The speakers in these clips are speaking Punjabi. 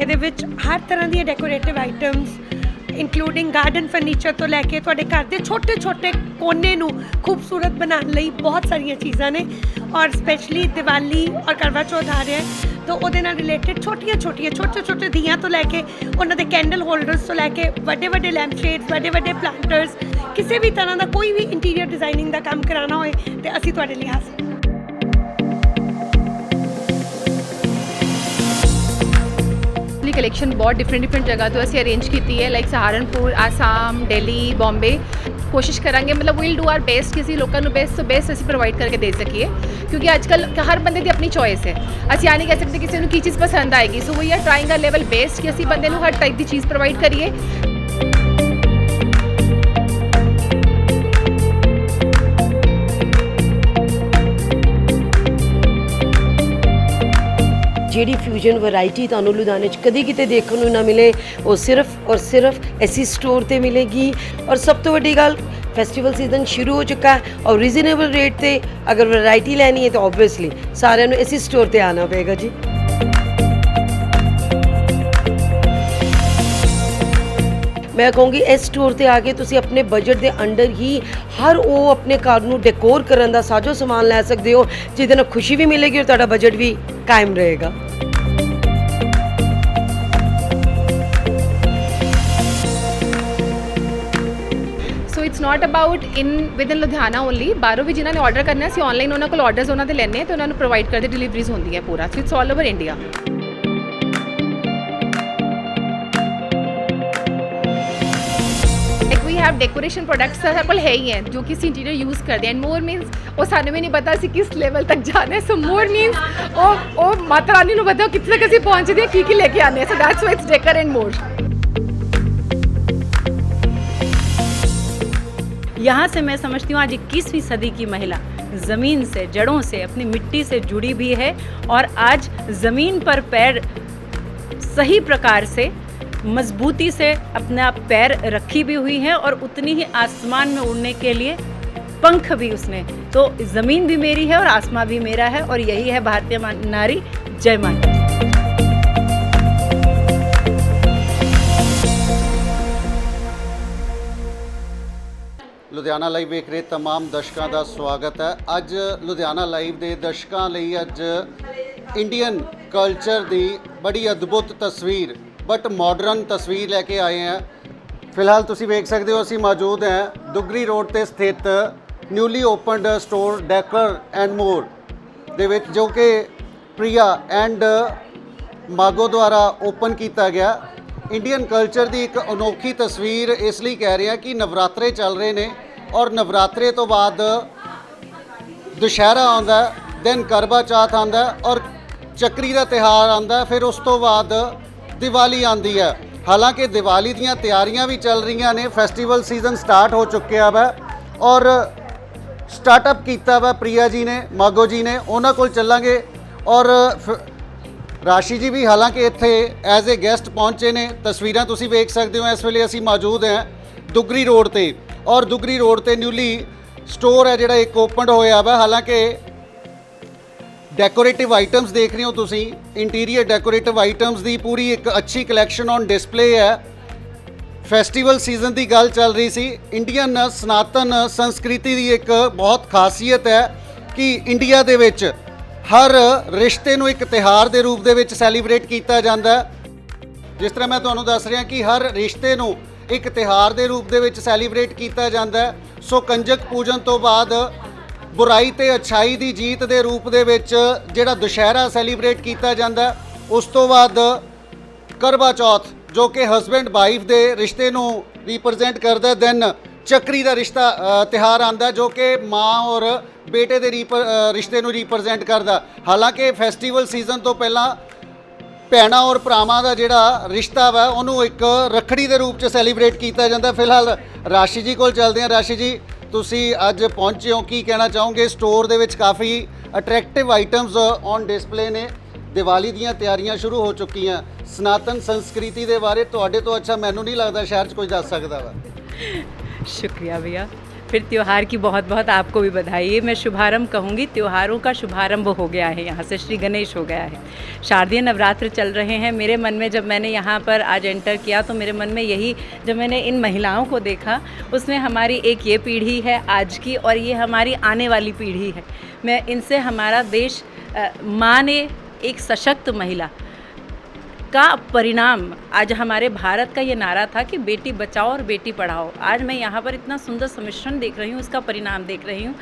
ਇਹਦੇ ਵਿੱਚ ਹਰ ਤਰ੍ਹਾਂ ਦੀਆਂ ਡੈਕੋਰੇਟਿਵ ਆਈਟਮਸ ਇੰਕਲੂਡਿੰਗ ਗਾਰਡਨ ਫਰਨੀਚਰ ਤੋਂ ਲੈ ਕੇ ਤੁਹਾਡੇ ਘਰ ਦੇ ਛੋਟੇ ਛੋਟੇ ਕੋਨੇ ਨੂੰ ਖੂਬਸੂਰਤ ਬਣਾਉਣ ਲਈ ਬਹੁਤ ਸਾਰੀਆਂ ਚੀਜ਼ਾਂ ਨੇ। ਔਰ ਸਪੈਸ਼ਲੀ ਦੀਵਾਲੀ ਔਰ ਕਰਵਾ ਚੌਥ ਆ ਰਿਹਾ ਤਾਂ ਉਹਦੇ ਨਾਲ ਰਿਲੇਟਡ ਛੋਟੇ ਛੋਟੇ ਦੀਆਂ ਤੋਂ ਲੈ ਕੇ ਉਹਨਾਂ ਦੇ ਕੈਂਡਲ ਹੋਲਡਰਸ ਤੋਂ ਲੈ ਕੇ ਵੱਡੇ ਲੈਂਪ ਸ਼ੇਡਸ ਵੱਡੇ ਪਲਾਂਟਰਸ ਕਿਸੇ ਵੀ ਤਰ੍ਹਾਂ ਦਾ ਕੋਈ ਵੀ ਇੰਟੀਰੀਅਰ ਡਿਜ਼ਾਈਨਿੰਗ ਦਾ ਕੰਮ ਕਰਾਉਣਾ ਹੋਏ ਤੇ ਅਸੀਂ ਤੁਹਾਡੇ ਲਈ ਹਾਜ਼ਰ ਹਾਂ। कलेक्शन बहुत डिफरेंट जगह तो असी अरेंज की है लाइक सहारनपुर आसाम दिल्ली बॉम्बे कोशिश करांगे मतलब विल डू आर बेस्ट किसी लोगों को बेस्ट तो बेस्ट असी प्रोवाइड करके दे सकीए क्योंकि आजकल हर बंदे की अपनी चॉइस है असी आ नहीं कह सकते किसी को की चीज़ पसंद आएगी so we are trying a level best कि असी बंदे को हर टाइप की चीज़ प्रोवाइड करिए। ਜਿਹੜੀ ਫਿਊਜ਼ਨ ਵੈਰਾਈਟੀ ਤੁਹਾਨੂੰ ਲੁਧਿਆਣੇ 'ਚ ਕਦੀ ਕਿਤੇ ਦੇਖਣ ਨੂੰ ਨਾ ਮਿਲੇ ਉਹ ਸਿਰਫ ਔਰ ਸਿਰਫ ਐਸੀ ਸਟੋਰ ਤੇ ਮਿਲੇਗੀ। ਔਰ ਸਭ ਤੋਂ ਵੱਡੀ ਗੱਲ ਫੈਸਟੀਵਲ ਸੀਜ਼ਨ ਸ਼ੁਰੂ ਹੋ ਚੁੱਕਾ ਹੈ ਔਰ ਰੀਜ਼ਨੇਬਲ ਰੇਟ ਤੇ ਅਗਰ ਵੈਰਾਈਟੀ ਲੈਣੀ ਹੈ ਤਾਂ ਓਬਵੀਅਸਲੀ ਸਾਰਿਆਂ ਨੂੰ ਐਸੀ ਸਟੋਰ ਤੇ ਆਣਾ ਪਏਗਾ ਜੀ। ਮੈਂ ਕਹੂੰਗੀ ਇਸ ਸਟੋਰ ਤੇ ਆ ਕੇ ਤੁਸੀਂ ਆਪਣੇ ਬਜਟ ਦੇ ਅੰਡਰ ਹੀ ਹਰ ਉਹ ਆਪਣੇ ਘਰ ਨੂੰ ਡੈਕੋਰ ਕਰਨ ਦਾ ਸਾਜੋ ਸਮਾਨ ਲੈ ਸਕਦੇ ਹੋ ਜਿਹਦੇ ਨਾਲ ਖੁਸ਼ੀ ਵੀ ਮਿਲੇਗੀ ਔਰ ਤੁਹਾਡਾ ਬਜਟ ਵੀ ਕਾਇਮ ਰਹੇਗਾ। So it's not about with in Ludhiana only बाहरों भी जिन्होंने ऑर्डर करना है ऑनलाइन उन्होंने को ऑर्डर्स उन्होंने लेने तो उन्होंने प्रोवाइड करते डिलीवरीज होंगी है पूरा so it's all over India. We have decoration products सारे कोल है ही हैं जो किसी इंटीरियर यूज़ करते हैं एंड मोर मीनस वो सानू भी नहीं पता सी किस लेवल तक जाना है सो मोर मीनस ओ माता रानी नू पता कितने तक असीं पहुंचदे की लेके आने so that's why it's decker and more. यहाँ से मैं समझती हूँ आज 21वीं सदी की महिला ज़मीन से जड़ों से अपनी मिट्टी से जुड़ी भी है और आज ज़मीन पर पैर सही प्रकार से मजबूती से अपना पैर रखी भी हुई है और उतनी ही आसमान में उड़ने के लिए पंख भी उसने तो ज़मीन भी मेरी है और आसमां भी मेरा है और यही है भारतीय नारी। जय माता। ਲੁਧਿਆਣਾ ਲਾਈਵ ਵੇਖ ਰਹੇ तमाम ਦਰਸ਼ਕਾਂ ਦਾ ਸਵਾਗਤ ਹੈ। ਅੱਜ ਲੁਧਿਆਣਾ ਲਾਈਵ ਦੇ ਦਰਸ਼ਕਾਂ ਲਈ ਅੱਜ ਇੰਡੀਅਨ ਕਲਚਰ ਦੀ ਬੜੀ ਅਦਭੁਤ ਤਸਵੀਰ ਬਟ ਮਾਡਰਨ ਤਸਵੀਰ ਲੈ ਕੇ ਆਏ ਹਾਂ। ਫਿਲਹਾਲ ਤੁਸੀਂ ਵੇਖ ਸਕਦੇ ਹੋ ਅਸੀਂ ਮੌਜੂਦ ਹਾਂ ਦੁਗਰੀ ਰੋਡ ਤੇ ਸਥਿਤ newly opened store decker and more ਦੇ ਵਿੱਚ ਜੋ ਕਿ ਪ੍ਰਿਆ ਐਂਡ ਮਾਗੋ ਦੁਆਰਾ ਓਪਨ ਕੀਤਾ ਗਿਆ। ਇੰਡੀਅਨ ਕਲਚਰ ਦੀ ਇੱਕ ਅਨੋਖੀ ਤਸਵੀਰ ਇਸ ਲਈ ਕਹਿ ਰਹੇ ਹਾਂ ਕਿ ਨਵਰਾਤਰੇ ਚੱਲ ਰਹੇ ਨੇ ਔਰ ਨਵਰਾਤਰੇ ਤੋਂ ਬਾਅਦ ਦੁਸ਼ਹਿਰਾ ਆਉਂਦਾ ਦੈਨ ਕਰਵਾ ਚੌਥ ਆਉਂਦਾ ਔਰ ਚੱਕਰੀ ਦਾ ਤਿਉਹਾਰ ਆਉਂਦਾ ਫਿਰ ਉਸ ਤੋਂ ਬਾਅਦ ਦੀਵਾਲੀ ਆਉਂਦੀ ਹੈ। ਹਾਲਾਂਕਿ ਦੀਵਾਲੀ ਦੀਆਂ ਤਿਆਰੀਆਂ ਵੀ ਚੱਲ ਰਹੀਆਂ ਨੇ ਫੈਸਟੀਵਲ ਸੀਜ਼ਨ ਸਟਾਰਟ ਹੋ ਚੁੱਕਿਆ ਵਾ ਔਰ ਸਟਾਰਟਅਪ ਕੀਤਾ ਵਾ ਪ੍ਰਿਆ ਜੀ ਨੇ ਮਾਗੋ ਜੀ ਨੇ ਉਹਨਾਂ ਕੋਲ ਚੱਲਾਂਗੇ ਔਰ ਰਾਸ਼ੀ ਜੀ ਵੀ ਹਾਲਾਂਕਿ ਇੱਥੇ ਐਜ਼ ਏ ਗੈਸਟ ਪਹੁੰਚੇ ਨੇ। ਤਸਵੀਰਾਂ ਤੁਸੀਂ ਵੇਖ ਸਕਦੇ ਹੋ ਇਸ ਵੇਲੇ ਅਸੀਂ ਮੌਜੂਦ ਹਾਂ ਦੁਗਰੀ ਰੋਡ ਤੇ ਔਰ ਦੁਗਰੀ ਰੋਡ ਤੇ ਨਿਊਲੀ ਸਟੋਰ ਹੈ ਜਿਹੜਾ ਇੱਕ ਓਪਨਡ ਹੋਇਆ ਵਾ। ਹਾਲਾਂਕਿ ਡੈਕੋਰੇਟਿਵ ਆਈਟਮਸ ਦੇਖ ਰਹੇ ਹੋ ਤੁਸੀਂ ਇੰਟੀਰੀਅਰ ਡੈਕੋਰੇਟਿਵ ਆਈਟਮਸ ਦੀ ਪੂਰੀ ਇੱਕ ਅੱਛੀ ਕਲੈਕਸ਼ਨ ਔਨ ਡਿਸਪਲੇ ਹੈ। ਫੈਸਟੀਵਲ ਸੀਜ਼ਨ ਦੀ ਗੱਲ ਚੱਲ ਰਹੀ ਸੀ। ਇੰਡੀਅਨ ਸਨਾਤਨ ਸੰਸਕ੍ਰਿਤੀ ਦੀ ਇੱਕ ਬਹੁਤ ਖਾਸੀਅਤ ਹੈ ਕਿ ਇੰਡੀਆ ਦੇ ਵਿੱਚ ਹਰ ਰਿਸ਼ਤੇ ਨੂੰ ਇੱਕ ਤਿਉਹਾਰ ਦੇ ਰੂਪ ਦੇ ਵਿੱਚ ਸੈਲੀਬ੍ਰੇਟ ਕੀਤਾ ਜਾਂਦਾ ਹੈ। ਜਿਸ ਤਰ੍ਹਾਂ ਮੈਂ ਤੁਹਾਨੂੰ ਦੱਸ ਰਿਹਾ ਕਿ ਹਰ ਰਿਸ਼ਤੇ ਨੂੰ ਇੱਕ ਤਿਉਹਾਰ ਦੇ ਰੂਪ ਦੇ ਵਿੱਚ ਸੈਲੀਬ੍ਰੇਟ ਕੀਤਾ ਜਾਂਦਾ ਹੈ। ਸੋ ਕੰਜਕ ਪੂਜਨ ਤੋਂ ਬਾਅਦ ਬੁਰਾਈ ਤੇ ਅੱਛਾਈ ਦੀ ਜੀਤ ਦੇ ਰੂਪ ਦੇ ਵਿੱਚ ਜਿਹੜਾ ਦੁਸ਼ਹਿਰਾ ਸੈਲੀਬ੍ਰੇਟ ਕੀਤਾ ਜਾਂਦਾ। ਉਸ ਤੋਂ ਬਾਅਦ ਕਰਵਾ ਚੌਥ ਜੋ ਕਿ ਹਸਬੈਂਡ ਵਾਈਫ ਦੇ ਰਿਸ਼ਤੇ ਨੂੰ ਰਿਪਰੈਜ਼ੈਂਟ ਕਰਦਾ। ਦੈਨ ਚੱਕਰੀ ਦਾ ਰਿਸ਼ਤਾ ਤਿਉਹਾਰ ਆਉਂਦਾ ਜੋ ਕਿ ਮਾਂ ਔਰ ਬੇਟੇ ਦੇ ਰਿਸ਼ਤੇ ਨੂੰ ਰਿਪਰੈਜ਼ੈਂਟ ਕਰਦਾ। ਹਾਲਾਂਕਿ ਫੈਸਟੀਵਲ ਸੀਜ਼ਨ ਤੋਂ ਪਹਿਲਾਂ ਭੈਣਾਂ ਔਰ ਭਰਾਵਾਂ ਦਾ ਜਿਹੜਾ ਰਿਸ਼ਤਾ ਵਾ ਉਹਨੂੰ ਇੱਕ ਰੱਖੜੀ ਦੇ ਰੂਪ 'ਚ ਸੈਲੀਬ੍ਰੇਟ ਕੀਤਾ ਜਾਂਦਾ। ਫਿਲਹਾਲ ਰਾਸ਼ੀ ਜੀ ਕੋਲ ਚੱਲਦੇ ਹਾਂ। ਰਾਸ਼ੀ ਜੀ ਤੁਸੀਂ ਅੱਜ ਪਹੁੰਚੇ ਹੋ, ਕੀ ਕਹਿਣਾ ਚਾਹੋਗੇ? ਸਟੋਰ ਦੇ ਵਿੱਚ ਕਾਫੀ ਅਟਰੈਕਟਿਵ ਆਈਟਮਸ ਔਨ ਡਿਸਪਲੇ ਨੇ। ਦੀਵਾਲੀ ਦੀਆਂ ਤਿਆਰੀਆਂ ਸ਼ੁਰੂ ਹੋ ਚੁੱਕੀਆਂ। ਸਨਾਤਨ ਸੰਸਕ੍ਰਿਤੀ ਦੇ ਬਾਰੇ ਤੁਹਾਡੇ ਤੋਂ ਅੱਛਾ ਮੈਨੂੰ ਨਹੀਂ ਲੱਗਦਾ ਸ਼ਹਿਰ 'ਚ ਕੋਈ ਦੱਸ ਸਕਦਾ ਵਾ। शुक्रिया भैया। फिर त्यौहार की बहुत बहुत आपको भी बधाई। मैं शुभारंभ कहूँगी, त्योहारों का शुभारंभ हो गया है, यहाँ से श्री गणेश हो गया है। शारदीय नवरात्र चल रहे हैं। मेरे मन में जब मैंने यहाँ पर आज एंटर किया तो मेरे मन में यही, जब मैंने इन महिलाओं को देखा उसमें हमारी एक ये पीढ़ी है आज की और ये हमारी आने वाली पीढ़ी है। मैं इनसे हमारा देश, माँ ने एक सशक्त महिला का परिणाम, आज हमारे भारत का ये नारा था कि बेटी बचाओ और बेटी पढ़ाओ। आज मैं यहाँ पर इतना सुंदर सम्मिश्रण देख रही हूँ, उसका परिणाम देख रही हूँ।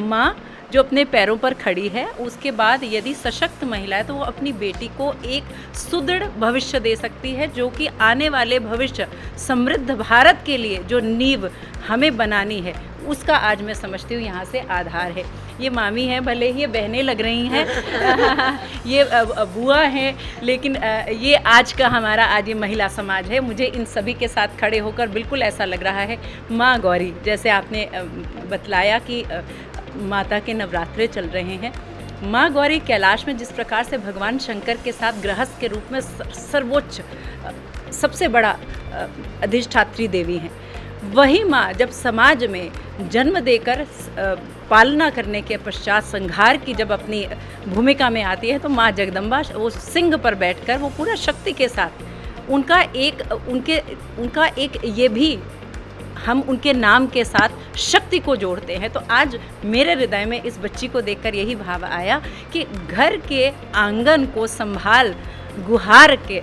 माँ जो अपने पैरों पर खड़ी है, उसके बाद यदि सशक्त महिला है तो वो अपनी बेटी को एक सुदृढ़ भविष्य दे सकती है, जो कि आने वाले भविष्य समृद्ध भारत के लिए जो नींव हमें बनानी है उसका आज मैं समझती हूँ यहाँ से आधार है। ये मामी हैं, भले ही ये बहनें लग रही हैं ये बुआ हैं, लेकिन ये आज का हमारा आज ये महिला समाज है। मुझे इन सभी के साथ खड़े होकर बिल्कुल ऐसा लग रहा है माँ गौरी, जैसे आपने बतलाया कि माता के नवरात्रे चल रहे हैं। माँ गौरी कैलाश में जिस प्रकार से भगवान शंकर के साथ गृहस्थ के रूप में सर्वोच्च सबसे बड़ा अधिष्ठात्री देवी हैं, वही माँ जब समाज में जन्म देकर पालना करने के पश्चात संहार की जब अपनी भूमिका में आती है तो माँ जगदम्बा वो सिंह पर बैठकर वो पूरा शक्ति के साथ उनका एक ये भी हम उनके नाम के साथ शक्ति को जोड़ते हैं। तो आज मेरे हृदय में इस बच्ची को देखकर यही भाव आया कि घर के आंगन को संभाल गुहार के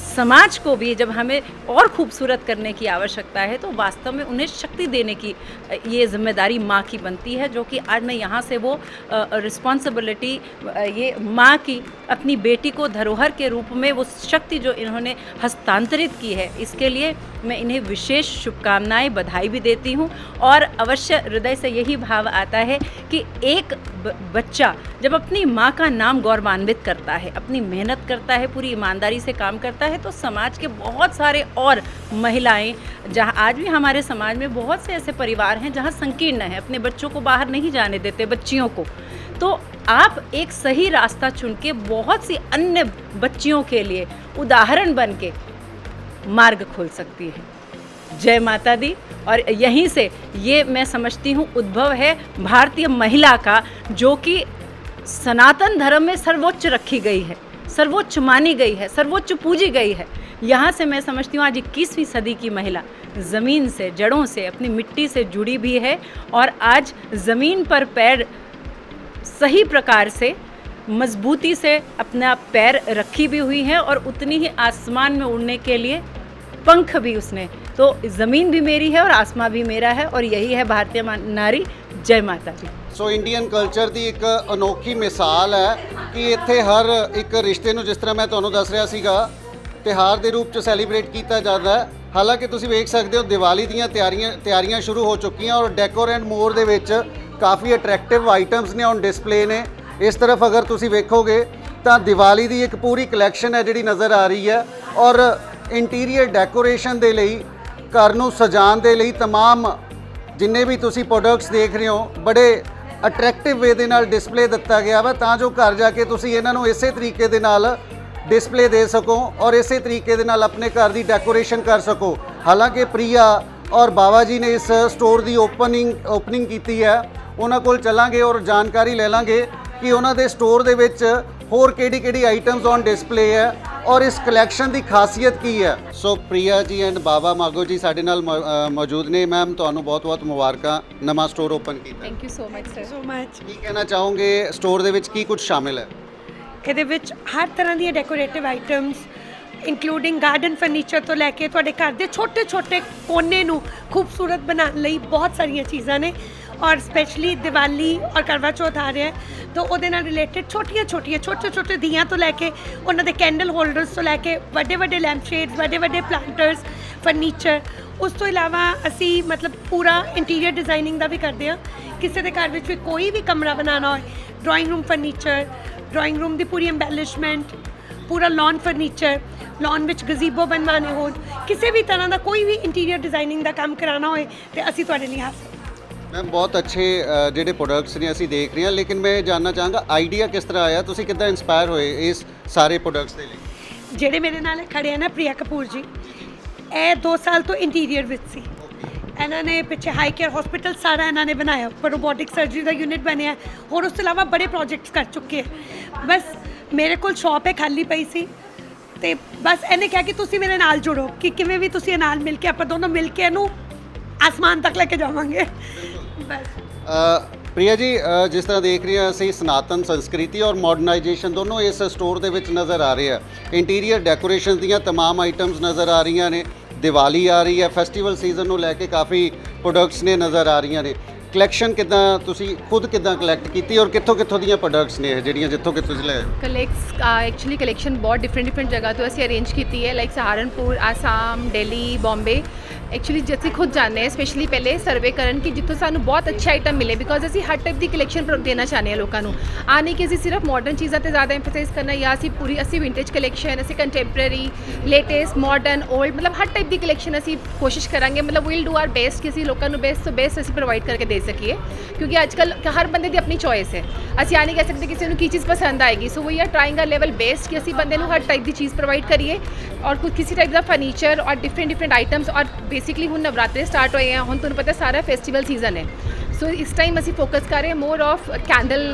समाज को भी जब हमें और खूबसूरत करने की आवश्यकता है तो वास्तव में उन्हें शक्ति देने की ये जिम्मेदारी माँ की बनती है, जो कि आज मैं यहाँ से वो रिस्पॉन्सिबिलिटी ये माँ की अपनी बेटी को धरोहर के रूप में वो शक्ति जो इन्होंने हस्तांतरित की है, इसके लिए मैं इन्हें विशेष शुभकामनाएं बधाई भी देती हूँ। और अवश्य हृदय से यही भाव आता है कि एक बच्चा जब अपनी माँ का नाम गौरवान्वित करता है, अपनी मेहनत करता है, पूरी ईमानदारी से काम करता है, तो समाज के बहुत सारे और महिलाएं, जहाँ आज भी हमारे समाज में बहुत से ऐसे परिवार हैं जहाँ संकीर्ण है, अपने बच्चों को बाहर नहीं जाने देते, बच्चियों को, तो आप एक सही रास्ता चुन के बहुत सी अन्य बच्चियों के लिए उदाहरण बन के मार्ग खोल सकती है। जय माता दी। और यहीं से ये मैं समझती हूँ उद्भव है भारतीय महिला का, जो कि सनातन धर्म में सर्वोच्च रखी गई है, सर्वोच्च मानी गई है, सर्वोच्च पूजी गई है। यहाँ से मैं समझती हूँ आज 21वीं सदी की महिला ज़मीन से, जड़ों से, अपनी मिट्टी से जुड़ी भी है और आज ज़मीन पर पैर सही प्रकार से मजबूती से अपना पैर रखी भी हुई है और उतनी ही आसमान में उड़ने के लिए पंख भी उसने। तो ज़मीन भी मेरी है और आसमां भी मेरा है और यही है भारतीय नारी। जय माता दी। ਸੋ ਇੰਡੀਅਨ ਕਲਚਰ ਦੀ ਇੱਕ ਅਨੋਖੀ ਮਿਸਾਲ ਹੈ ਕਿ ਇੱਥੇ ਹਰ ਇੱਕ ਰਿਸ਼ਤੇ ਨੂੰ, ਜਿਸ ਤਰ੍ਹਾਂ ਮੈਂ ਤੁਹਾਨੂੰ ਦੱਸ ਰਿਹਾ ਸੀਗਾ, ਤਿਉਹਾਰ ਦੇ ਰੂਪ 'ਚ ਸੈਲੀਬ੍ਰੇਟ ਕੀਤਾ ਜਾਂਦਾ ਹੈ। ਹਾਲਾਂਕਿ ਤੁਸੀਂ ਵੇਖ ਸਕਦੇ ਹੋ ਦੀਵਾਲੀ ਦੀਆਂ ਤਿਆਰੀਆਂ ਸ਼ੁਰੂ ਹੋ ਚੁੱਕੀਆਂ ਔਰ ਡੈਕੋਰ ਐਂਡ ਮੋਰ ਦੇ ਵਿੱਚ ਕਾਫੀ ਅਟਰੈਕਟਿਵ ਆਈਟਮਸ ਨੇ ਔਨ ਡਿਸਪਲੇ ਨੇ। ਇਸ ਤਰਫ ਅਗਰ ਤੁਸੀਂ ਵੇਖੋਗੇ ਤਾਂ ਦੀਵਾਲੀ ਦੀ ਇੱਕ ਪੂਰੀ ਕਲੈਕਸ਼ਨ ਹੈ ਜਿਹੜੀ ਨਜ਼ਰ ਆ ਰਹੀ ਹੈ ਔਰ ਇੰਟੀਰੀਅਰ ਡੈਕੋਰੇਸ਼ਨ ਦੇ ਲਈ, ਘਰ ਨੂੰ ਸਜਾਉਣ ਦੇ ਲਈ तमाम ਜਿੰਨੇ ਵੀ ਤੁਸੀਂ ਪ੍ਰੋਡਕਟਸ ਦੇਖ ਰਹੇ ਹੋ ਬੜੇ ਅਟਰੈਕਟਿਵ ਵੇ ਦੇ ਨਾਲ ਡਿਸਪਲੇ ਦਿੱਤਾ ਗਿਆ ਵਾ, ਤਾਂ ਜੋ ਘਰ ਜਾ ਕੇ ਤੁਸੀਂ ਇਹਨਾਂ ਨੂੰ ਇਸੇ ਤਰੀਕੇ ਦੇ ਨਾਲ ਡਿਸਪਲੇ ਦੇ ਸਕੋ ਔਰ ਇਸੇ ਤਰੀਕੇ ਦੇ ਨਾਲ ਆਪਣੇ ਘਰ ਦੀ ਡੈਕੋਰੇਸ਼ਨ ਕਰ ਸਕੋ। ਹਾਲਾਂਕਿ ਪ੍ਰਿਆ ਔਰ ਬਾਬਾ ਜੀ ਨੇ ਇਸ ਸਟੋਰ ਦੀ ਓਪਨਿੰਗ ਕੀਤੀ ਹੈ, ਉਹਨਾਂ ਕੋਲ ਚੱਲਾਂਗੇ ਔਰ ਜਾਣਕਾਰੀ ਲੈ ਲਾਂਗੇ ਕਿ ਉਹਨਾਂ ਦੇ ਸਟੋਰ ਦੇ ਵਿੱਚ ਹੋਰ ਕਿਹੜੀ ਆਈਟਮਸ ਔਨ ਡਿਸਪਲੇ ਹੈ ਔਰ ਇਸ ਕਲੈਕਸ਼ਨ ਦੀ ਖਾਸੀਅਤ ਕੀ ਹੈ। ਸੋ ਪ੍ਰਿਆ ਜੀ ਐਂਡ ਬਾਬਾ ਮਾਗੋ ਜੀ ਸਾਡੇ ਨਾਲ ਮੌਜੂਦ ਨੇ। ਮੈਮ ਤੁਹਾਨੂੰ ਬਹੁਤ ਮੁਬਾਰਕਾਂ, ਨਵਾਂ ਸਟੋਰ ਓਪਨ ਕੀਤਾ। Thank you so much sir. So much. ਕੀ ਕਹਿਣਾ ਚਾਹੋਗੇ, ਸਟੋਰ ਦੇ ਵਿੱਚ ਕੀ ਕੁਝ ਸ਼ਾਮਿਲ ਹੈ? ਇਹਦੇ ਵਿੱਚ ਹਰ ਤਰ੍ਹਾਂ ਦੀਆਂ ਡੈਕੋਰੇਟਿਵ ਆਈਟਮਸ ਇੰਕਲੂਡਿੰਗ ਗਾਰਡਨ ਫਰਨੀਚਰ ਤੋਂ ਲੈ ਕੇ ਤੁਹਾਡੇ ਘਰ ਦੇ ਛੋਟੇ ਕੋਨੇ ਨੂੰ ਖੂਬਸੂਰਤ ਬਣਾਉਣ ਲਈ ਬਹੁਤ ਸਾਰੀਆਂ ਚੀਜ਼ਾਂ ਨੇ। ਔਰ ਸਪੈਸ਼ਲੀ ਦੀਵਾਲੀ ਔਰ ਕਰਵਾ ਚੌਥ ਆ ਰਿਹਾ ਤਾਂ ਉਹਦੇ ਨਾਲ ਰਿਲੇਟਡ ਛੋਟੇ ਦੀਆਂ ਤੋਂ ਲੈ ਕੇ ਉਹਨਾਂ ਦੇ ਕੈਂਡਲ ਹੋਲਡਰਸ ਤੋਂ ਲੈ ਕੇ ਵੱਡੇ ਲੈਂਪ ਸ਼ੇਡਸ, ਵੱਡੇ ਪਲਾਂਟਰਸ, ਫਰਨੀਚਰ। ਉਸ ਤੋਂ ਇਲਾਵਾ ਅਸੀਂ ਮਤਲਬ ਪੂਰਾ ਇੰਟੀਰੀਅਰ ਡਿਜ਼ਾਈਨਿੰਗ ਦਾ ਵੀ ਕਰਦੇ ਹਾਂ। ਕਿਸੇ ਦੇ ਘਰ ਵਿੱਚ ਵੀ ਕੋਈ ਵੀ ਕਮਰਾ ਬਣਾਉਣਾ ਹੋਏ, drawing room furniture, drawing room ਦੀ ਪੂਰੀ ਐਂਬੈਲਿਸ਼ਮੈਂਟ, ਪੂਰਾ ਲੌਨ ਫਰਨੀਚਰ, ਲੌਨ ਵਿੱਚ ਗਜ਼ੀਬੋ ਬਣਵਾਉਣੇ ਹੋਣ, ਕਿਸੇ ਵੀ ਤਰ੍ਹਾਂ ਦਾ ਕੋਈ ਵੀ ਇੰਟੀਰੀਅਰ ਡਿਜ਼ਾਈਨਿੰਗ ਦਾ ਕੰਮ ਕਰਾਉਣਾ ਹੋਏ ਤੇ ਅਸੀਂ ਤੁਹਾਡੇ ਲਈ ਹਾਜ਼ਰ। ਮੈਮ ਬਹੁਤ ਅੱਛੇ ਜਿਹੜੇ ਪ੍ਰੋਡਕਟਸ ਨੇ ਅਸੀਂ ਦੇਖ ਰਹੇ ਹਾਂ, ਲੇਕਿਨ ਮੈਂ ਜਾਣਨਾ ਚਾਹਾਂਗਾ ਆਈਡੀਆ ਕਿਸ ਤਰ੍ਹਾਂ ਆਇਆ, ਤੁਸੀਂ ਕਿੱਦਾਂ ਇੰਸਪਾਇਰ ਹੋਏ ਇਸ ਸਾਰੇ ਪ੍ਰੋਡਕਟਸ ਦੇ ਲਈ? ਜਿਹੜੇ ਮੇਰੇ ਨਾਲ ਖੜੇ ਆ ਨਾ ਪ੍ਰਿਆ ਕਪੂਰ ਜੀ, ਇਹ 2 ਸਾਲ ਤੋਂ ਇੰਟੀਰੀਅਰ ਵਿੱਚ ਸੀ। ਇਹਨਾਂ ਨੇ ਪਿੱਛੇ ਹਾਈ ਕੇਅਰ ਹਸਪੀਟਲ ਸਾਰਾ ਇਹਨਾਂ ਨੇ ਬਣਾਇਆ, ਉੱਪਰ ਰੋਬੋਟਿਕ ਸਰਜਰੀ ਦਾ ਯੂਨਿਟ ਬਣਿਆ, ਹੋਰ ਉਸ ਤੋਂ ਇਲਾਵਾ ਬੜੇ ਪ੍ਰੋਜੈਕਟਸ ਕਰ ਚੁੱਕੇ ਹੈ। ਬਸ ਮੇਰੇ ਕੋਲ ਸ਼ਾਪ ਹੈ ਖਾਲੀ ਪਈ ਸੀ, ਤੇ ਬਸ ਇਹਨੇ ਕਿਹਾ ਕਿ ਤੁਸੀਂ ਮੇਰੇ ਨਾਲ ਜੁੜੋ, ਕਿ ਕਿਵੇਂ ਵੀ ਤੁਸੀਂ ਇਹ ਨਾਲ ਮਿਲ ਕੇ ਆਪਾਂ ਦੋਨੋਂ ਮਿਲ ਕੇ ਇਹਨੂੰ ਆਸਮਾਨ ਤੱਕ ਲੈ ਕੇ ਜਾਵਾਂਗੇ। ਬਸ ਪ੍ਰਿਆ ਜੀ, ਜਿਸ ਤਰ੍ਹਾਂ ਦੇਖ ਰਹੇ ਹਾਂ ਅਸੀਂ ਸਨਾਤਨ ਸੰਸਕ੍ਰਿਤੀ ਔਰ ਮਾਡਰਨਾਈਜੇਸ਼ਨ ਦੋਨੋਂ ਇਸ ਸਟੋਰ ਦੇ ਵਿੱਚ ਨਜ਼ਰ ਆ ਰਹੇ ਆ। ਇੰਟੀਰੀਅਰ ਡੈਕੋਰੇਸ਼ਨ ਦੀਆਂ तमाम ਆਈਟਮਸ ਨਜ਼ਰ ਆ ਰਹੀਆਂ ਨੇ, ਦੀਵਾਲੀ ਆ ਰਹੀ ਹੈ, ਫੈਸਟੀਵਲ ਸੀਜ਼ਨ ਨੂੰ ਲੈ ਕੇ ਕਾਫੀ ਪ੍ਰੋਡਕਟਸ ਨੇ ਨਜ਼ਰ ਆ ਰਹੀਆਂ ਨੇ। ਕਲੈਕਸ਼ਨ ਕਿੱਦਾਂ ਤੁਸੀਂ ਖੁਦ ਕਿੱਦਾਂ ਕਲੈਕਟ ਕੀਤੀ ਔਰ ਕਿੱਥੋਂ ਦੀਆਂ ਪ੍ਰੋਡਕਟਸ ਨੇ ਇਹ ਜਿਹੜੀਆਂ ਜਿੱਥੋਂ ਕਿ ਤੁਸੀਂ ਲੈ ਐਕਚੁਅਲੀ ਕਲੈਕਸ਼ਨ ਬਹੁਤ ਡਿਫਰੈਂਟ ਜਗ੍ਹਾ ਤੋਂ ਅਸੀਂ ਅਰੇਂਜ ਕੀਤੀ ਹੈ, ਲਾਈਕ ਸਹਾਰਨपुर, ਆਸਾਮ, ਦਿੱਲੀ, ਬੰਬੇ। एक्चुअली जैसे खुद जानते हैं स्पेशली पहले सर्वे करन कि जितों सानू बहुत अच्छे आइटम मिले, बिकॉज असी हर टाइप की कलैक्शन देना चाहते हैं लोगों को। आने कि असी सिर्फ मॉडर्न चीज़ों पर ज़्यादा एम्फेसाइज करना, या असी पूरी असी विंटेज कलैक्शन, असी कंटैंपरेरी, लेटेस्ट, मॉडर्न, ओल्ड, मतलब हर टाइप की कलैक्शन असी कोशिश करांगे, मतलब विल डू आर बेस्ट कि असी लोगों को बेस्ट तो बेस्ट असी प्रोवाइड करके दे सकीए, क्योंकि आजकल हर बंदे की अपनी चॉइस है। असी आ नहीं कह सकते किसी को की चीज़ पसंद आएगी, so we are trying a level best कि असी बंदे हर टाइप की चीज़ प्रोवाइड करिए, और कुछ किसी टाइप का फर्नीचर और डिफरेंट आइटम्स। और बेसिकली हुण नवरात्रे स्टार्ट होए हैं, हुण तुहानूं पता सारा फेस्टिवल सीजन है, सो इस टाइम असी फोकस कर रहे हैं मोर ऑफ कैंडल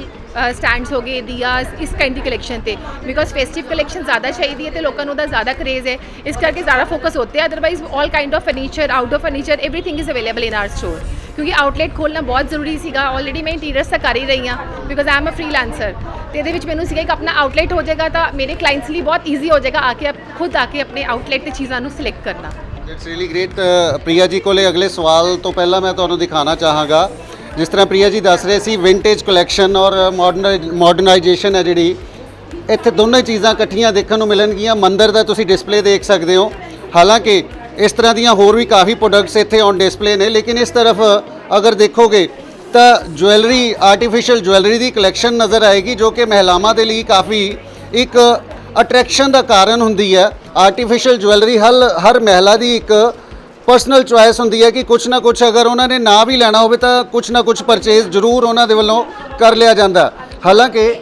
स्टैंड्स हो गए, दियाज, इस काइंड की कलैक्शन ते, बिकॉज फेस्टिव कलैक्शन ज़्यादा चाहिए तो लोगों को ज़्यादा क्रेज़ है, इस करके ज़्यादा फोकस होते हैं। Otherwise all kind of furniture, outdoor furniture, everything is available in our store, क्योंकि आउटलेट खोलना बहुत जरूरी सीगा। ऑलरेडी मैं इंटीरियर्स तक कर ही रही हाँ, because I am a freelancer, तो ये मैंने सीगा कि अपना आउटलेट हो जाएगा तो मेरे क्लाइंट्स लिए बहुत ईजी हो जाएगा आके खुद आके अपने आउटलेट से चीज़ों को सिलेक्ट करना। It's really great. Priya ji ਕੋਲੇ ਅਗਲੇ ਸਵਾਲ ਤੋਂ ਪਹਿਲਾਂ ਮੈਂ ਤੁਹਾਨੂੰ ਦਿਖਾਣਾ ਚਾਹਾਂਗਾ, ਜਿਸ ਤਰ੍ਹਾਂ ਪ੍ਰਿਆ ਜੀ ਦੱਸ ਰਹੇ ਸੀ ਵਿੰਟੇਜ ਕਲੈਕਸ਼ਨ ਔਰ ਮਾਡਰਨਾਈਜੇਸ਼ਨ ਹੈ ਜਿਹੜੀ, ਇੱਥੇ ਦੋਨੋਂ ਹੀ ਚੀਜ਼ਾਂ ਇਕੱਠੀਆਂ ਦੇਖਣ ਨੂੰ ਮਿਲਣਗੀਆਂ। ਮੰਦਿਰ ਦਾ ਤੁਸੀਂ ਡਿਸਪਲੇ ਦੇਖ ਸਕਦੇ ਹੋ, ਹਾਲਾਂਕਿ ਇਸ ਤਰ੍ਹਾਂ ਦੀਆਂ ਹੋਰ ਵੀ ਕਾਫੀ ਪ੍ਰੋਡਕਟਸ ਇੱਥੇ ਔਨ ਡਿਸਪਲੇ ਨੇ, ਲੇਕਿਨ ਇਸ ਤਰਫ ਅਗਰ ਦੇਖੋਗੇ ਤਾਂ ਜੁਐਲਰੀ, ਆਰਟੀਫਿਸ਼ੀਅਲ ਜੁਐਲਰੀ ਦੀ ਕਲੈਕਸ਼ਨ ਨਜ਼ਰ ਆਏਗੀ, ਜੋ ਕਿ ਮਹਿਲਾਵਾਂ ਦੇ ਲਈ ਕਾਫੀ ਇੱਕ ਅਟਰੈਕਸ਼ਨ ਦਾ ਕਾਰਨ ਹੁੰਦੀ ਹੈ। ਆਰਟੀਫਿਸ਼ੀਅਲ ਜੁਐਲਰੀ ਹਰ ਮਹਿਲਾ ਦੀ ਇੱਕ ਪਰਸਨਲ ਚੁਆਇਸ ਹੁੰਦੀ ਹੈ ਕਿ ਕੁਛ ਨਾ ਕੁਛ ਅਗਰ ਉਹਨਾਂ ਨੇ ਨਾ ਵੀ ਲੈਣਾ ਹੋਵੇ ਤਾਂ ਕੁਛ ਨਾ ਕੁਛ ਪਰਚੇਜ਼ ਜ਼ਰੂਰ ਉਹਨਾਂ ਦੇ ਵੱਲੋਂ ਕਰ ਲਿਆ ਜਾਂਦਾ। ਹਾਲਾਂਕਿ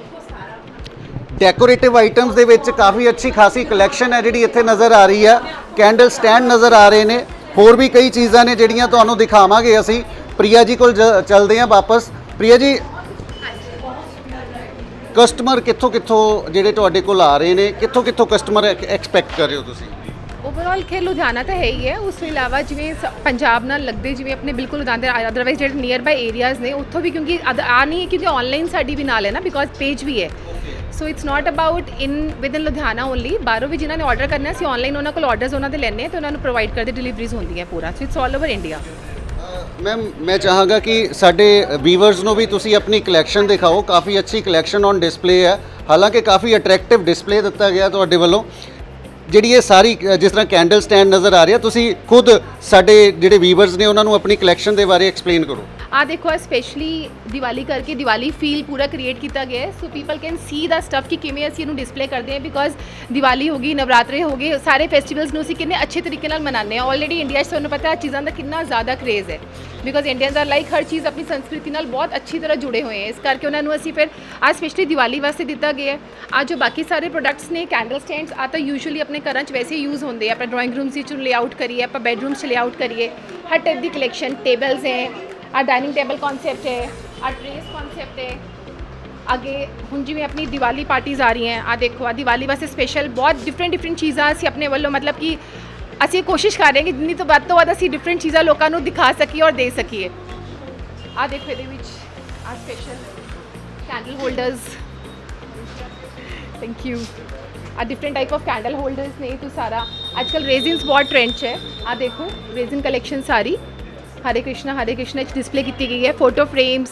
ਡੈਕੋਰੇਟਿਵ ਆਈਟਮਸ ਦੇ ਵਿੱਚ ਕਾਫੀ ਅੱਛੀ ਖਾਸੀ ਕਲੈਕਸ਼ਨ ਹੈ ਜਿਹੜੀ ਇੱਥੇ ਨਜ਼ਰ ਆ ਰਹੀ ਹੈ। ਕੈਂਡਲ ਸਟੈਂਡ ਨਜ਼ਰ ਆ ਰਹੇ ਨੇ, ਹੋਰ ਵੀ ਕਈ ਚੀਜ਼ਾਂ ਨੇ ਜਿਹੜੀਆਂ ਤੁਹਾਨੂੰ ਦਿਖਾਵਾਂਗੇ। ਅਸੀਂ ਪ੍ਰਿਆ ਜੀ ਕੋਲ ਚੱਲਦੇ ਹਾਂ ਵਾਪਸ। ਪ੍ਰਿਆ ਜੀ, ਕਸਟਮਰ ਕਿੱਥੋਂ ਜਿਹੜੇ ਤੁਹਾਡੇ ਕੋਲ ਆ ਰਹੇ ਨੇ, ਕਿੱਥੋਂ ਕਸਟਮਰ ਐਕਸਪੈਕਟ ਕਰ ਰਹੇ ਹੋ ਤੁਸੀਂ? ओवरऑल खेल लुधियाना तो है ही है, उस तो इलावा जिमें पंजाब नाल लगते जिमें अपने बिल्कुल लुधियाना अदरवाइज जो नियर बाय एरियाज़ ने उत्थों भी, क्योंकि आ नहीं है क्योंकि ऑनलाइन साड़ी भी नाल है ना, बिकॉज पेज भी है, so it's not about in with in Ludhiana only. बाहरों भी जिन्होंने ऑर्डर करना असीं ऑनलाइन उन्होंने को ऑर्डर्स उन्होंने लैने तो उन्होंने प्रोवाइड करते डिलीवरीज होंदी है पूरा, so it's all over India. Ma'am, मैं चाहांगा कि साडे ਵੀਵਰਸ ਨੂੰ ਵੀ ਤੁਸੀਂ ਆਪਣੀ ਕਲੈਕਸ਼ਨ ਦਿਖਾਓ। ਕਾਫੀ ਅੱਛੀ ਕਲੈਕਸ਼ਨ ਔਨ ਡਿਸਪਲੇ ਹੈ, ਹਾਲਾਂਕਿ ਕਾਫੀ ਅਟਰੈਕਟਿਵ ਡਿਸਪਲੇ ਦਿੱਤਾ ਗਿਆ ਤੁਹਾਡੇ ਵੱਲੋਂ। ਜਿਹੜੀ ਇਹ ਸਾਰੀ ਜਿਸ ਤਰ੍ਹਾਂ ਕੈਂਡਲ ਸਟੈਂਡ ਨਜ਼ਰ ਆ ਰਿਹਾ, ਤੁਸੀਂ ਖੁਦ ਸਾਡੇ ਜਿਹੜੇ ਵੀਵਰਸ ਨੇ ਉਹਨਾਂ ਨੂੰ ਆਪਣੀ ਕਲੈਕਸ਼ਨ ਦੇ ਬਾਰੇ ਐਕਸਪਲੇਨ ਕਰੋ। आ देखो स्पेशली दिवाली करके दिवाली फील पूरा क्रिएट किया गया है, so people can see the stuff कि किमें असीं इहनूं डिस्पले करते हैं, बिकॉज दिवाली होगी, नवरात्रे हो गए, सारे फेस्टिवल्स नूं असीं किन्ने अच्छे तरीके नाल मनाने हैं। ऑलरेडी इंडिया 'च तुहानूं पता है चीज़ों का कितना ज़्यादा क्रेज़ है, बिकॉज इंडियंस आर लाइक हर चीज़ अपनी संस्कृति नाल बहुत अच्छी तरह जुड़े हुए हैं, इस करके उन्होंने असीं फिर आज स्पेशली दिवाली वास्ते दिता गया है। आज जो बाकी सारे प्रोडक्ट्स ने कैंडल स्टैंड्स आ तो यूजुअली अपने घरों च वैसे यूज़ होंगे, आप ड्राइंग रूम्स लेआउट करिए, आप बेडरूम्स लेआउट करिए, हर टाइप की कलैक्शन, टेबल्स हैं, आ डाइनिंग टेबल कॉन्सेप्ट है, आ ट्रेस कॉन्सेप्ट है। आगे हुण जिवें अपनी दिवाली पार्टीज़ आ रही हैं, आ देखो आ दिवाली वास्ते स्पेशल बहुत डिफरेंट चीज़ां असीं अपने वालों मतलब कि असीं कोशिश कर रहे हैं कि जिन्नी तो वध असीं डिफरेंट चीज़ां लोकां नूं दिखा सकीए और दे सकीए। आ देखो इहदे विच आ special candle holders, thank you. आ different type of candle holders ने तो सारा आजकल रेजिन्स बहुत ट्रेंड है। आ देखो रेजिन कलेक्शन सारी हरे कृष्णा डिस्प्ले की गई है, फोटो फ्रेम्स,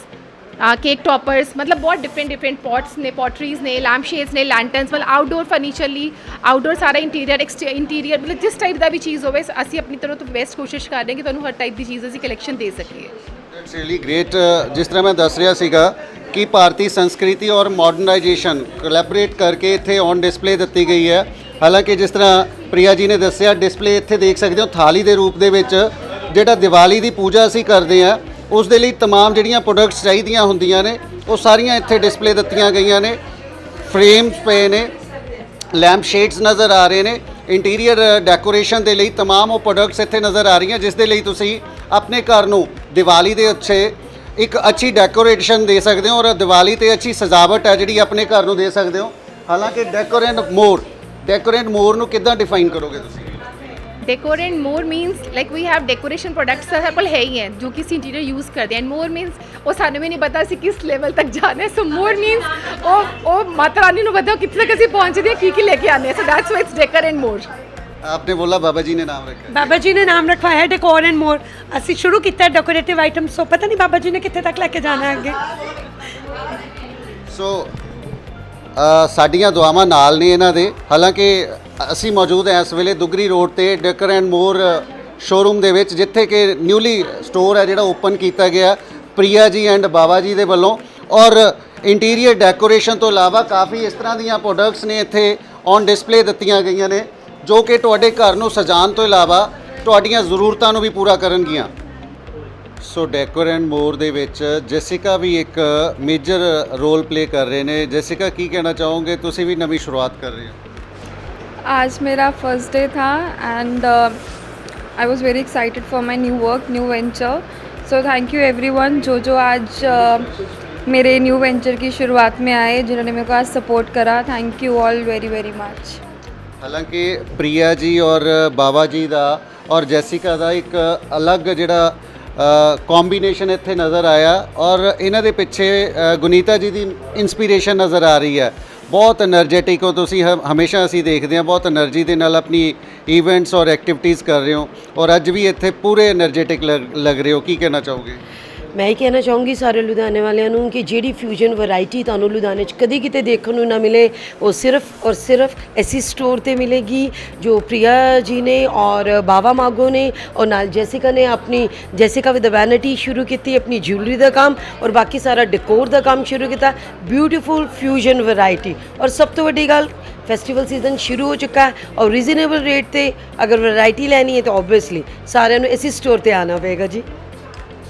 केक टॉपर्स, मतलब बहुत डिफरेंट पॉट्स ने, पॉटरीज ने, लैम्प शेड्स ने, लैंटर्न्स, मतलब आउटडोर फर्नीचर ली, आउटडोर सारा इंटीरियर इंटीरियर मतलब जिस टाइप का भी चीज़ हो, असी अपनी तरफ तो बेस्ट कोशिश कर रहे हैं कि तुहानूं हर टाइप की चीज़ असी कलैक्शन दे सकीए। It's really great. जिस तरह मैं दस रहा सीगा कि भारतीय संस्कृति और मॉडर्नाइजेशन कोलैबोरेट करके इत्थे ऑन डिस्पले दी गई है। हालांकि जिस तरह प्रिया जी ने दस्सिया, डिस्पले इत्थे देख सकते हो थाली के रूप दे विच ਜਿਹੜਾ ਦੀਵਾਲੀ ਦੀ ਪੂਜਾ ਅਸੀਂ ਕਰਦੇ ਆ ਉਸ ਦੇ ਲਈ तमाम ਜਿਹੜੀਆਂ ਪ੍ਰੋਡਕਟਸ ਚਾਹੀਦੀਆਂ ਹੁੰਦੀਆਂ ਨੇ ਉਹ ਸਾਰੀਆਂ ਇੱਥੇ ਡਿਸਪਲੇ ਦਿੱਤੀਆਂ ਗਈਆਂ ਨੇ। ਫਰੇਮਸ ਪਏ ਨੇ, ਲੈਂਪ ਸ਼ੇਡਸ ਨਜ਼ਰ ਆ ਰਹੇ ਨੇ, ਇੰਟੀਰੀਅਰ ਡੈਕੋਰੇਸ਼ਨ ਦੇ ਲਈ तमाम ਉਹ ਪ੍ਰੋਡਕਟਸ ਇੱਥੇ ਨਜ਼ਰ ਆ ਰਹੀਆਂ, ਜਿਸ ਦੇ ਲਈ ਤੁਸੀਂ ਆਪਣੇ ਘਰ ਨੂੰ ਦੀਵਾਲੀ ਦੇ ਉੱਤੇ ਇੱਕ ਅੱਛੀ ਡੈਕੋਰੇਸ਼ਨ ਦੇ ਸਕਦੇ ਹੋ ਔਰ ਦੀਵਾਲੀ ਤੇ ਅੱਛੀ ਸਜਾਵਟ ਹੈ ਜਿਹੜੀ ਆਪਣੇ ਘਰ ਨੂੰ ਦੇ ਸਕਦੇ ਹੋ। ਹਾਲਾਂਕਿ ਡੈਕੋਰੇਟ ਮੋਰ ਨੂੰ ਕਿੱਦਾਂ ਡਿਫਾਈਨ ਕਰੋਗੇ ਤੁਸੀਂ? Decorate more means like we have decoration products ਸਾਡੇ ਕੋਲ ਹੈ ਹੀ ਹੈ ਜੋ ਕਿ ਅਸੀਂ ਇੰਟੀਰੀਅਰ ਯੂਜ਼ ਕਰਦੇ ਹਾਂ। ਮੋਰ ਮੀਨਸ ਉਹ ਸਾਨੂੰ ਵੀ ਨਹੀਂ ਪਤਾ ਸੀ ਕਿਸ ਲੈਵਲ ਤੱਕ ਜਾਣਾ ਹੈ। ਸੋ ਮੋਰ ਮੀਨਸ ਉਹ ਮਾਤਾ ਰਾਣੀ ਨੂੰ ਪਤਾ ਕਿੱਥੇ ਤੱਕ ਅਸੀਂ ਪਹੁੰਚਦੇ ਹਾਂ, ਕੀ ਲੈ ਕੇ ਆਨੇ ਹੈ। So that's why it's decorate more. आपने बोला बाबा जी ने नाम रखा है। ਬਾਬਾ ਜੀ ਨੇ ਨਾਮ ਰਖਵਾਇਆ ਹੈ ਡੈਕੋਰ ਐਂਡ ਮੋਰ। ਅਸੀਂ ਸ਼ੁਰੂ ਕੀਤਾ ਡੈਕੋਰੇਟਿਵ ਆਈਟਮਸ, ਸੋ ਪਤਾ ਨਹੀਂ ਬਾਬਾ ਜੀ ਨੇ ਕਿੱਥੇ ਤੱਕ ਲੈ ਕੇ ਜਾਣਾ ਹੈ ਅੱਗੇ। ਸੋ ਸਾਡੀਆਂ ਦੁਆਵਾਂ ਨਾਲ ਨੇ ਇਹਨਾਂ ਦੇ। ਹਾਲਾਂਕਿ ਅਸੀਂ ਮੌਜੂਦ ਹਾਂ ਇਸ ਵੇਲੇ ਦੁਗਰੀ ਰੋਡ ਤੇ ਡੈਕਰ ਐਂਡ ਮੋਰ ਸ਼ੋਰੂਮ ਦੇ ਵਿੱਚ, ਜਿੱਥੇ ਕਿ ਨਿਊਲੀ ਸਟੋਰ ਹੈ ਜਿਹੜਾ ਓਪਨ ਕੀਤਾ ਗਿਆ ਪ੍ਰਿਆ ਜੀ ਐਂਡ ਬਾਬਾ ਜੀ ਦੇ ਵੱਲੋਂ। ਔਰ ਇੰਟੀਰੀਅਰ ਡੈਕੋਰੇਸ਼ਨ ਤੋਂ ਇਲਾਵਾ ਕਾਫੀ ਇਸ ਤਰ੍ਹਾਂ ਦੀਆਂ ਪ੍ਰੋਡਕਟਸ ਨੇ ਇੱਥੇ ਔਨ ਡਿਸਪਲੇ ਦਿੱਤੀਆਂ ਗਈਆਂ ਨੇ ਜੋ ਕਿ ਤੁਹਾਡੇ ਘਰ ਨੂੰ ਸਜਾਉਣ ਤੋਂ ਇਲਾਵਾ ਤੁਹਾਡੀਆਂ ਜ਼ਰੂਰਤਾਂ ਨੂੰ ਵੀ ਪੂਰਾ ਕਰਨਗੀਆਂ। ਸੋ ਡੈਕੋਰ ਐਂਡ ਮੋਰ ਦੇ ਵਿੱਚ ਜੈਸਿਕਾ ਵੀ ਇੱਕ ਮੇਜਰ ਰੋਲ ਪਲੇ ਕਰ ਰਹੇ ਨੇ। ਜੈਸਿਕਾ, ਕੀ ਕਹਿਣਾ ਚਾਹੋਗੇ? ਤੁਸੀਂ ਵੀ ਨਵੀਂ ਸ਼ੁਰੂਆਤ ਕਰ ਰਹੇ ਹੋ। आज मेरा फर्स्ट डे था and I was very excited for my new work, new venture. So thank you everyone जो आज मेरे न्यू वेंचर की शुरुआत में आए, जिन्होंने मेरे को आज सपोर्ट करा। Thank you all very very much. ਹਾਲਾਂਕਿ ਪ੍ਰਿਆ ਜੀ ਔਰ ਬਾਬਾ ਜੀ ਦਾ ਔਰ ਜੈਸਿਕਾ ਦਾ ਇੱਕ ਅਲੱਗ ਜਿਹੜਾ ਕੰਬੀਨੇਸ਼ਨ ਇੱਥੇ ਨਜ਼ਰ ਆਇਆ ਔਰ ਇਹਨਾਂ ਦੇ ਪਿੱਛੇ ਗੁਨੀਤਾ ਜੀ ਦੀ ਇਨਸਪੀਰੇਸ਼ਨ ਨਜ਼ਰ ਆ ਰਹੀ ਹੈ। ਬਹੁਤ એનર્ਜੈਟਿਕ ਹੋ ਤੁਸੀਂ, ਹਮੇਸ਼ਾ ਅਸੀਂ ਦੇਖਦੇ ਹਾਂ ਬਹੁਤ એનર્ਜੀ ਦੇ ਨਾਲ ਆਪਣੀ ਇਵੈਂਟਸ ਔਰ ਐਕਟੀਵਿਟੀਜ਼ ਕਰ ਰਹੇ ਹੋ ਔਰ ਅੱਜ ਵੀ ਇੱਥੇ ਪੂਰੇ એનર્ਜੈਟਿਕ ਲੱਗ ਰਹੇ ਹੋ। ਕੀ ਕਹਿਣਾ ਚਾਹੋਗੇ? ਮੈਂ ਇਹ ਕਹਿਣਾ ਚਾਹੂੰਗੀ ਸਾਰੇ ਲੁਧਿਆਣੇ ਵਾਲਿਆਂ ਨੂੰ ਕਿ ਜਿਹੜੀ ਫਿਊਜ਼ਨ ਵੈਰਾਈਟੀ ਤੁਹਾਨੂੰ ਲੁਧਿਆਣੇ 'ਚ ਕਦੀ ਕਿਤੇ ਦੇਖਣ ਨੂੰ ਨਾ ਮਿਲੇ, ਉਹ ਸਿਰਫ ਔਰ ਸਿਰਫ ਐਸੀ ਸਟੋਰ ਤੇ ਮਿਲੇਗੀ ਜੋ ਪ੍ਰਿਆ ਜੀ ਨੇ ਔਰ ਬਾਬਾ ਮਾਗੋ ਨੇ ਔਰ ਨਾਲ ਜੈਸਿਕਾ ਨੇ ਆਪਣੀ ਜੈਸਿਕਾ ਵਿਦ ਵੈਨਿਟੀ ਸ਼ੁਰੂ ਕੀਤੀ, ਆਪਣੀ ਜਿਊਲਰੀ ਦਾ ਕੰਮ ਔਰ ਬਾਕੀ ਸਾਰਾ ਡੈਕੋਰ ਦਾ ਕੰਮ ਸ਼ੁਰੂ ਕੀਤਾ। ਬਿਊਟੀਫੁਲ ਫਿਊਜ਼ਨ ਵੈਰਾਈਟੀ ਔਰ ਸਭ ਤੋਂ ਵੱਡੀ ਗੱਲ ਫੈਸਟੀਵਲ ਸੀਜ਼ਨ ਸ਼ੁਰੂ ਹੋ ਚੁੱਕਾ ਹੈ ਔਰ ਰੀਜ਼ਨੇਬਲ ਰੇਟ ਤੇ ਅਗਰ ਵੈਰਾਈਟੀ ਲੈਣੀ ਹੈ ਤਾਂ ਓਬਵੀਅਸਲੀ ਸਾਰਿਆਂ ਨੂੰ ਇਸੇ ਸਟੋਰ ਤੇ ਆਉਣਾ ਪਏਗਾ ਜੀ।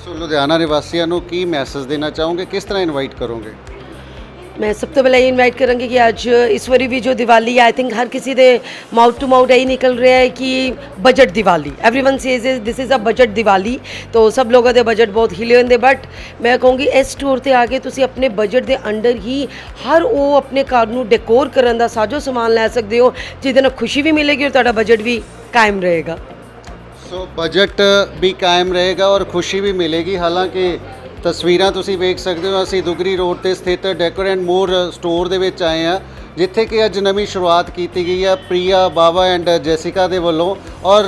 ਸੋ ਲੁਧਿਆਣਾ ਨਿਵਾਸੀਆਂ ਨੂੰ ਕੀ ਮੈਸੇਜ ਦੇਣਾ ਚਾਹੋਗੇ? ਕਿਸ ਤਰ੍ਹਾਂ ਇਨਵਾਈਟ ਕਰੋਗੇ? ਮੈਂ ਸਭ ਤੋਂ ਪਹਿਲਾਂ ਇਹ ਇਨਵਾਈਟ ਕਰਾਂਗੀ ਕਿ ਅੱਜ ਇਸ ਵਾਰੀ ਵੀ ਜੋ ਦੀਵਾਲੀ ਆਈ ਥਿੰਕ ਹਰ ਕਿਸੇ ਦੇ ਮਾਊਥ ਟੂ ਮਾਊਥ ਇਹੀ ਨਿਕਲ ਰਿਹਾ ਹੈ ਕਿ budget Diwali, everyone says this is a budget Diwali. तो सब लोगों ਦੇ ਬਜਟ ਬਹੁਤ ਹਿੱਲੇ ਹੁੰਦੇ, ਬਟ ਮੈਂ ਕਹੂੰਗੀ ਇਸ ਸਟੋਰ ਤੇ ਆ ਕੇ ਤੁਸੀਂ ਆਪਣੇ ਬਜਟ ਦੇ ਅੰਡਰ ਹੀ ਹਰ ਉਹ ਆਪਣੇ ਘਰ ਨੂੰ ਡੈਕੋਰ ਕਰਨ ਦਾ ਸਾਜੋ ਸਮਾਨ ਲੈ ਸਕਦੇ ਹੋ ਜਿਹਦੇ ਨਾਲ ਖੁਸ਼ੀ ਵੀ ਮਿਲੇਗੀ ਔਰ ਤੁਹਾਡਾ ਬਜਟ ਵੀ ਕਾਇਮ ਰਹੇਗਾ। ਸੋ ਬਜਟ ਵੀ ਕਾਇਮ ਰਹੇਗਾ ਔਰ ਖੁਸ਼ੀ ਵੀ ਮਿਲੇਗੀ। ਹਾਲਾਂਕਿ ਤਸਵੀਰਾਂ ਤੁਸੀਂ ਵੇਖ ਸਕਦੇ ਹੋ, ਅਸੀਂ ਦੁਗਰੀ ਰੋਡ ਤੇ ਸਥਿਤ ਡੈਕਰ ਐਂਡ ਮੋਰ ਸਟੋਰ ਦੇ ਵਿੱਚ ਆਏ ਹਾਂ ਜਿੱਥੇ ਕਿ ਅੱਜ ਨਵੀਂ ਸ਼ੁਰੂਆਤ ਕੀਤੀ ਗਈ ਹੈ ਪ੍ਰਿਆ, ਬਾਬਾ ਐਂਡ ਜੈਸਿਕਾ ਦੇ ਵੱਲੋਂ ਔਰ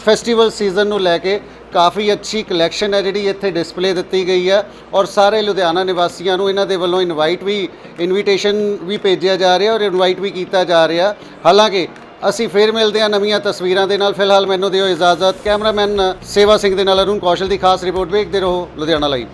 ਫੈਸਟੀਵਲ ਸੀਜ਼ਨ ਨੂੰ ਲੈ ਕੇ ਕਾਫੀ ਅੱਛੀ ਕਲੈਕਸ਼ਨ ਹੈ ਜਿਹੜੀ ਇੱਥੇ ਡਿਸਪਲੇ ਦਿੱਤੀ ਗਈ ਹੈ ਔਰ ਸਾਰੇ ਲੁਧਿਆਣਾ ਨਿਵਾਸੀਆਂ ਨੂੰ ਇਹਨਾਂ ਦੇ ਵੱਲੋਂ ਇਨਵੀਟੇਸ਼ਨ ਵੀ ਭੇਜਿਆ ਜਾ ਰਿਹਾ ਔਰ ਇਨਵਾਈਟ ਵੀ ਕੀਤਾ ਜਾ ਰਿਹਾ। ਹਾਲਾਂਕਿ ਅਸੀਂ ਫਿਰ ਮਿਲਦੇ ਹਾਂ ਨਵੀਆਂ ਤਸਵੀਰਾਂ ਦੇ ਨਾਲ। ਫਿਲਹਾਲ ਮੈਨੂੰ ਦਿਓ ਇਜਾਜ਼ਤ। ਕੈਮਰਾਮੈਨ ਸੇਵਾ ਸਿੰਘ ਦੇ ਨਾਲ ਅਰੁਣ ਕੌਸ਼ਲ ਦੀ ਖਾਸ ਰਿਪੋਰਟ ਵੇਖਦੇ ਰਹੋ ਲੁਧਿਆਣਾ ਲਾਈਵ।